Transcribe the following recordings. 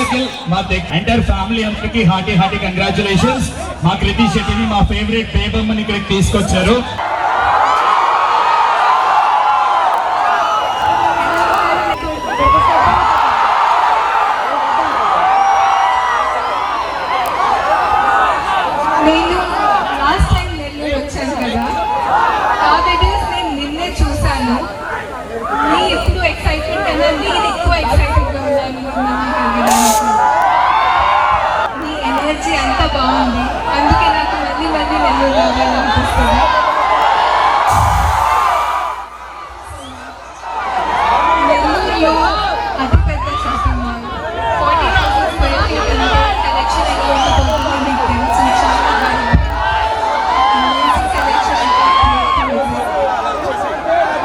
Circle మా entire family అందరికి hearty congratulations. మా కృతి శెట్టిని మా ఫేవరెట్ బేబమ్మని ఇక్కడికి తీసుకొచ్చారు. నేను లాస్ట్ టైం నెల్లూరు వచ్చాను కదా, ఆ వీడియోస్ నేను నిన్నే చూశాను. నీ ఎప్పుడు ఎక్సైట్మెంట్ కన్నా నేను ఎక్కువ ఎక్సైటెడ్గా ఉన్నాను. నీ ఎనర్జీ అంతా బాగుంది, అందుకే నాకు మళ్ళీ నెల్లూరు రావాలనిపిస్తుంది. నెల్లూరులో అతిపెద్ద షాపింగ్ మాల్ 40,000 స్క్వేర్ ఫీట్ అంటే కలెక్షన్ ఎక్కువ ఉంటుంది. మీకు తెలుసు, చాలా బాగుంది. Collection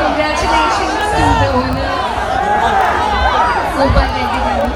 congratulations to the owner Gopal Reddy గారు.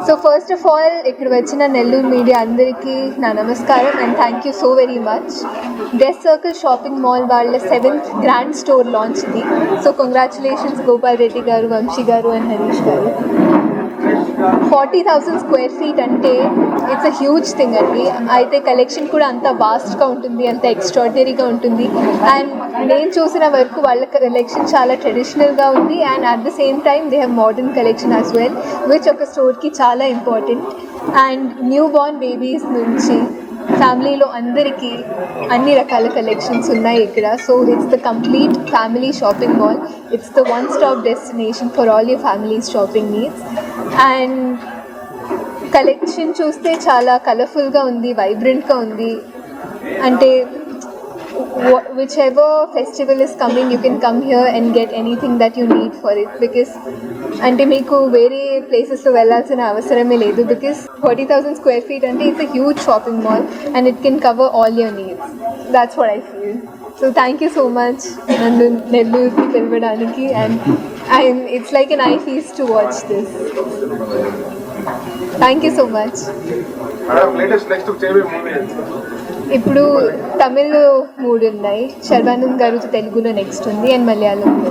సో ఫస్ట్ ఆఫ్ ఆల్ ఇక్కడ వచ్చిన నెల్లూరు మీడియా అందరికీ నా నమస్కారం and thank you so very much. Dress circle shopping mall వాళ్ళ 7th గ్రాండ్ స్టోర్ లాంచ్ ఇది. సో కంగ్రాచులేషన్స్ గోపాల్ రెడ్డి గారు, వంశీ గారు అండ్ హరీష్ గారు. 40,000 స్క్వేర్ ఫీట్ అంటే ఇట్స్ అ హ్యూజ్ థింగ్ అండి. అయితే కలెక్షన్ కూడా అంత వాస్ట్గా ఉంటుంది, అంత ఎక్స్ట్రాడినరీగా ఉంటుంది. అండ్ నేను చూసిన వరకు వాళ్ళ కలెక్షన్ చాలా ట్రెడిషనల్గా ఉంది and at the same time they have modern collection as well, which ఒక స్టోర్కి చాలా important. And new born babies నుంచి ఫ్యామిలీలో అందరికీ అన్ని రకాల కలెక్షన్స్ ఉన్నాయి ఇక్కడ. So it's the complete family shopping mall. It's the one stop destination for all your family's shopping needs. And collection చూస్తే చాలా కలర్ఫుల్గా ఉంది, వైబ్రెంట్గా ఉంది. అంటే whichever festival is coming, you can come here and get anything that you need for it, because అంటే మీకు వేరే ప్లేసెస్లో వెళ్ళాల్సిన అవసరమే లేదు. బికాస్ 40,000 స్క్వేర్ ఫీట్ అంటే it's a huge shopping mall and it can cover all your needs. That's what I feel. So thank you so much నన్ను నెల్లూరుకి పిలవడానికి. And it's like N I fees to watch this. Thank you so much. ఇప్పుడు తమిళ్ 3 ఉన్నాయి, శర్వానంద్ గారు తెలుగులో next ఉంది and మలయాళంలో.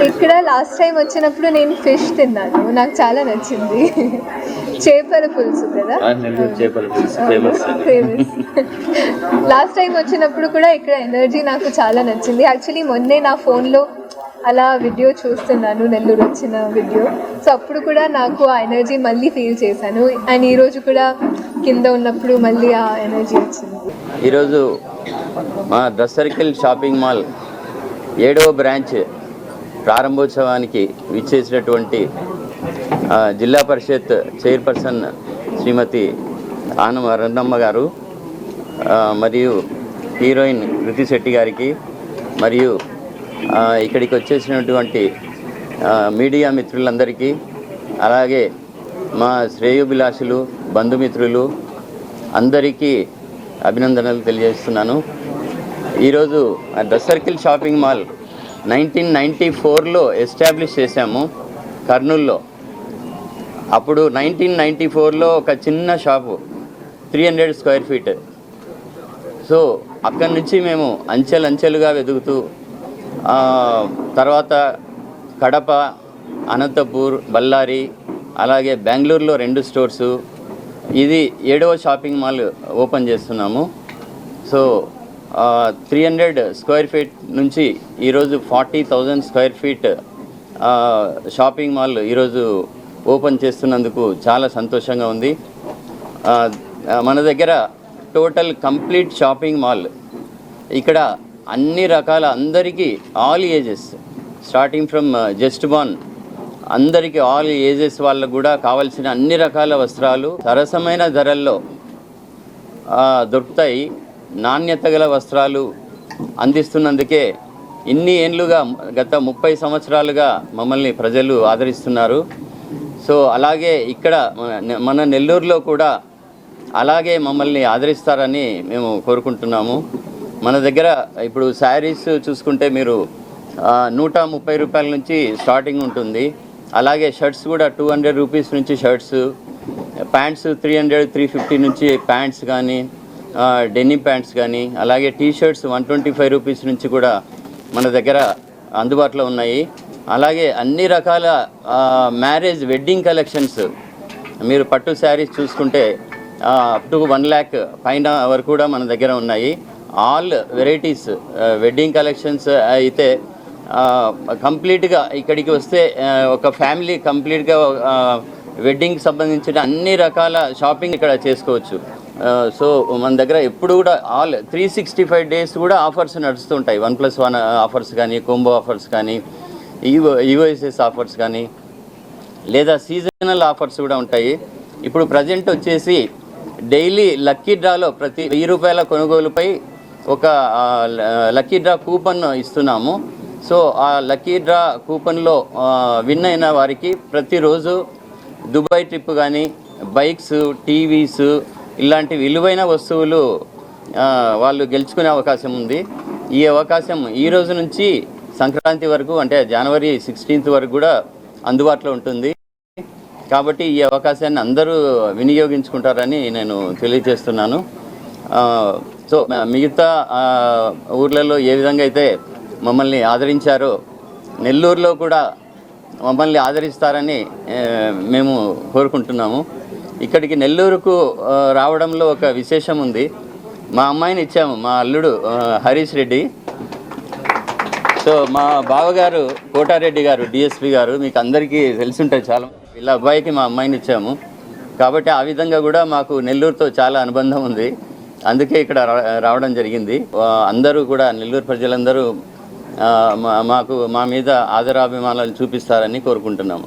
ఇక్కడ లాస్ట్ టైం వచ్చినప్పుడు నేను ఫిష్ తిన్నాను, నాకు చాలా నచ్చింది. చేపల పులుసు కదా ఫేమస్. లాస్ట్ టైం వచ్చినప్పుడు కూడా ఇక్కడ ఎనర్జీ నాకు చాలా నచ్చింది. యాక్చువల్లీ మొన్నే నా ఫోన్లో అలా వీడియో చూస్తున్నాను, నెల్లూరు వచ్చిన వీడియో. సో అప్పుడు కూడా నాకు ఆ ఎనర్జీ మళ్ళీ ఫీల్ చేశాను. అండ్ ఈరోజు కూడా కింద ఉన్నప్పుడు మళ్ళీ ఆ ఎనర్జీ వచ్చింది. ఈరోజు మా డ్రెస్ సర్కిల్ షాపింగ్ మాల్ 7వ బ్రాంచ్ ప్రారంభోత్సవానికి విచ్చేసినటువంటి జిల్లా పరిషత్ చైర్పర్సన్ శ్రీమతి ఆనమ్మ గారు, మరియు హీరోయిన్ కృతి శెట్టి గారికి, మరియు ఇక్కడికి వచ్చేసినటువంటి మీడియా మిత్రులందరికీ, అలాగే మా శ్రేయోభిలాషులు, బంధుమిత్రులు అందరికీ అభినందనలు తెలియజేస్తున్నాను. ఈరోజు డ్రెస్ సర్కిల్ షాపింగ్ మాల్ 1994లో ఎస్టాబ్లిష్ చేశాము కర్నూల్లో. అప్పుడు 1994లో ఒక చిన్న షాపు 300 స్క్వేర్ ఫీట్. సో అక్కడి నుంచి మేము అంచెలుగా వెతుకుతూ తర్వాత కడప, అనంతపూర్, బళ్ళారి, అలాగే బెంగళూరులో 2 స్టోర్సు, ఇది 7వ షాపింగ్ మాల్ ఓపెన్ చేస్తున్నాము. సో 300 స్క్వేర్ ఫీట్ నుంచి ఈరోజు 40,000 స్క్వేర్ ఫీట్ షాపింగ్ మాల్ ఈరోజు ఓపెన్ చేస్తున్నందుకు చాలా సంతోషంగా ఉంది. మన దగ్గర టోటల్ కంప్లీట్ షాపింగ్ మాల్, ఇక్కడ అన్ని రకాల అందరికీ all ages starting from just born అందరికీ ఆల్ ఏజెస్ వాళ్ళకు కూడా కావాల్సిన అన్ని రకాల వస్త్రాలు సరసమైన ధరల్లో దొరుకుతాయి. నాణ్యత గల వస్త్రాలు అందిస్తున్నందుకే ఇన్ని ఏళ్ళుగా గత 30 సంవత్సరాలుగా మమ్మల్ని ప్రజలు ఆదరిస్తున్నారు. సో అలాగే ఇక్కడ మన నెల్లూరులో కూడా అలాగే మమ్మల్ని ఆదరిస్తారని మేము కోరుకుంటున్నాము. మన దగ్గర ఇప్పుడు శారీస్ చూసుకుంటే మీరు 130 రూపాయల నుంచి స్టార్టింగ్ ఉంటుంది. అలాగే షర్ట్స్ కూడా 200 రూపీస్ నుంచి షర్ట్స్, ప్యాంట్స్ 300-350 నుంచి ప్యాంట్స్ కానీ, డెనిమ్ ప్యాంట్స్ కానీ, అలాగే టీ షర్ట్స్ 125 రూపీస్ నుంచి కూడా మన దగ్గర అందుబాటులో ఉన్నాయి. అలాగే అన్ని రకాల మ్యారేజ్ వెడ్డింగ్ కలెక్షన్స్ మీరు పట్టు శారీస్ చూసుకుంటే అప్ టు 1 lakh పైన వరకు కూడా మన దగ్గర ఉన్నాయి. ఆల్ వెరైటీస్ వెడ్డింగ్ కలెక్షన్స్ అయితే కంప్లీట్గా ఇక్కడికి వస్తే ఒక ఫ్యామిలీ కంప్లీట్గా వెడ్డింగ్ సంబంధించిన అన్ని రకాల షాపింగ్ ఇక్కడ చేసుకోవచ్చు. సో మన దగ్గర ఎప్పుడు కూడా ఆల్ 365 డేస్ కూడా ఆఫర్స్ నడుస్తుంటాయి. 1+1 ఆఫర్స్ కానీ, కోంబో ఆఫర్స్ కానీ, ఈఓఎస్ఎస్ ఆఫర్స్ కానీ, లేదా సీజనల్ ఆఫర్స్ కూడా ఉంటాయి. ఇప్పుడు ప్రజెంట్ వచ్చేసి డైలీ లక్కీ డ్రాలో ప్రతి 1000 రూపాయల కొనుగోలుపై ఒక లక్కీ డ్రా కూపన్ ఇస్తున్నాము. సో ఆ లక్కీ డ్రా కూపన్లో విన్ అయిన వారికి ప్రతిరోజు దుబాయ్ ట్రిప్ కానీ, బైక్స్, టీవీస్ ఇలాంటి విలువైన వస్తువులు వాళ్ళు గెలుచుకునే అవకాశం ఉంది. ఈ అవకాశం ఈ రోజు నుంచి సంక్రాంతి వరకు, అంటే జనవరి 16th వరకు కూడా అందుబాటులో ఉంటుంది. కాబట్టి ఈ అవకాశాన్ని అందరూ వినియోగించుకుంటారని నేను తెలియజేస్తున్నాను. సో మిగతా ఊర్లలో ఏ విధంగా అయితే మమ్మల్ని ఆదరించారో నెల్లూరులో కూడా మమ్మల్ని ఆదరిస్తారని మేము కోరుకుంటున్నాము. ఇక్కడికి నెల్లూరుకు రావడంలో ఒక విశేషం ఉంది. మా అమ్మాయిని ఇచ్చాము, మా అల్లుడు హరీష్ రెడ్డి. సో మా బావగారు కోటారెడ్డి గారు, డిఎస్పి గారు, మీకు అందరికీ తెలిసి ఉంటాయి చాలా. వీళ్ళ అబ్బాయికి మా అమ్మాయిని ఇచ్చాము. కాబట్టి ఆ విధంగా కూడా మాకు నెల్లూరుతో చాలా అనుబంధం ఉంది. అందుకే ఇక్కడ రావడం జరిగింది. అందరూ కూడా నెల్లూరు ప్రజలందరూ మా మీద ఆదరాభిమానాలు చూపిస్తారని కోరుకుంటున్నాము.